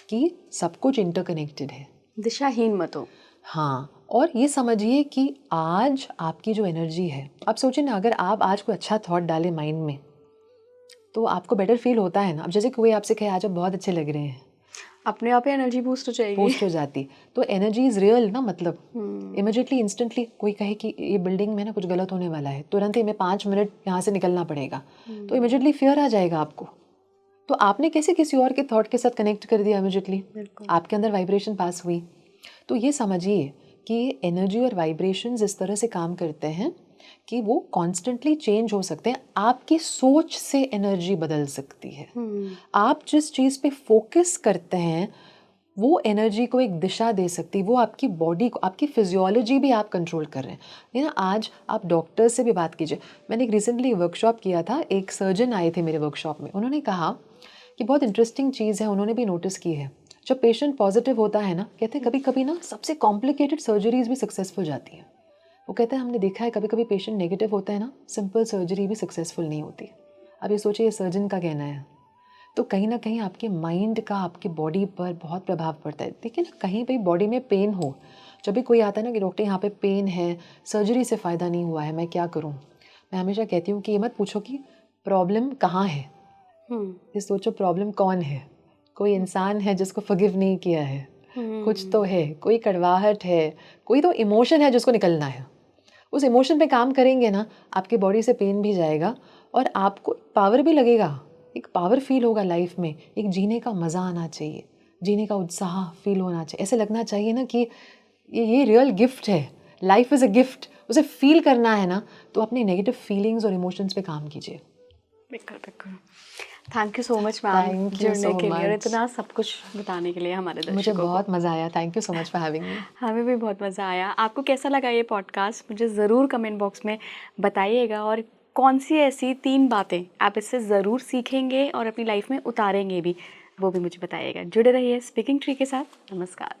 कि सब कुछ इंटरकनेक्टेड है, दिशाहीन मत हो। हाँ, और ये समझिए कि आज आपकी जो एनर्जी है, आप सोचिए ना, अगर आप आज कोई अच्छा थॉट डालें माइंड में, तो आपको बेटर फील होता है ना। अब जैसे कोई आपसे कहे आज आप बहुत अच्छे लग रहे हैं, अपने आप ही एनर्जी बूस्ट हो जाएगी, बूस्ट हो जाती। तो एनर्जी इज रियल ना, मतलब इमिडिएटली, इंस्टेंटली कोई कहे कि ये बिल्डिंग में ना कुछ गलत होने वाला है, तुरंत ही मैं 5 मिनट यहाँ से निकलना पड़ेगा, तो इमिडिएटली फियर आ जाएगा आपको। तो आपने कैसे किसी और के थॉट के साथ कनेक्ट कर दिया, इमिडिएटली आपके अंदर वाइब्रेशन पास हुई। तो ये समझिए कि एनर्जी और वाइब्रेशंस इस तरह से काम करते हैं कि वो कॉन्स्टेंटली चेंज हो सकते हैं। आपकी सोच से एनर्जी बदल सकती है। आप जिस चीज़ पे फोकस करते हैं वो एनर्जी को एक दिशा दे सकती है। वो आपकी बॉडी को, आपकी फिजियोलॉजी भी आप कंट्रोल कर रहे हैं। ये ना, आज आप डॉक्टर से भी बात कीजिए। मैंने एक रिसेंटली वर्कशॉप किया था, एक सर्जन आए थे मेरे वर्कशॉप में। उन्होंने कहा कि बहुत इंटरेस्टिंग चीज़ है, उन्होंने भी नोटिस की है, जब पेशेंट पॉजिटिव होता है ना, कहते हैं कभी कभी ना सबसे कॉम्प्लिकेटेड सर्जरीज भी सक्सेसफुल जाती हैं। वो कहते हैं हमने देखा है कभी कभी पेशेंट नेगेटिव होता है ना, सिंपल सर्जरी भी सक्सेसफुल नहीं होती। अब ये सोचिए, ये सर्जन का कहना है। तो कहीं ना कहीं आपके माइंड का आपकी बॉडी पर बहुत प्रभाव पड़ता है। देखिए ना, कहीं भी बॉडी में पेन हो, जब भी कोई आता है ना कि डॉक्टर यहाँ पे पेन है, सर्जरी से फ़ायदा नहीं हुआ है, मैं क्या करूँ, मैं हमेशा कहती हूँ कि ये मत पूछो कि प्रॉब्लम कहाँ है, ये सोचो प्रॉब्लम कौन है। कोई इंसान है जिसको फॉरगिव नहीं किया है, कुछ तो है, कोई कड़वाहट है, कोई तो इमोशन है जिसको निकलना है। उस इमोशन पे काम करेंगे ना, आपके बॉडी से पेन भी जाएगा और आपको पावर भी लगेगा, एक पावर फील होगा लाइफ में। एक जीने का मज़ा आना चाहिए, जीने का उत्साह फील होना चाहिए। ऐसे लगना चाहिए ना कि ये रियल गिफ्ट है, लाइफ इज़ अ गिफ्ट। उसे फील करना है ना, तो अपने नेगेटिव फीलिंग्स और इमोशंस पे काम कीजिए। बिल्कुल बिल्कुल। Thank you so much ma'am जुड़ने के लिए और इतना सब कुछ बताने के लिए हमारे दर्शकों को। मुझे बहुत मज़ा आया, thank you so much for having me. हमें भी बहुत मज़ा आया। आपको कैसा लगा ये पॉडकास्ट, मुझे ज़रूर कमेंट बॉक्स में बताइएगा, और कौन सी ऐसी 3 बातें आप इससे ज़रूर सीखेंगे और अपनी लाइफ में उतारेंगे भी, वो भी मुझे बताइएगा। जुड़े रहिए स्पीकिंग ट्री के साथ। नमस्कार।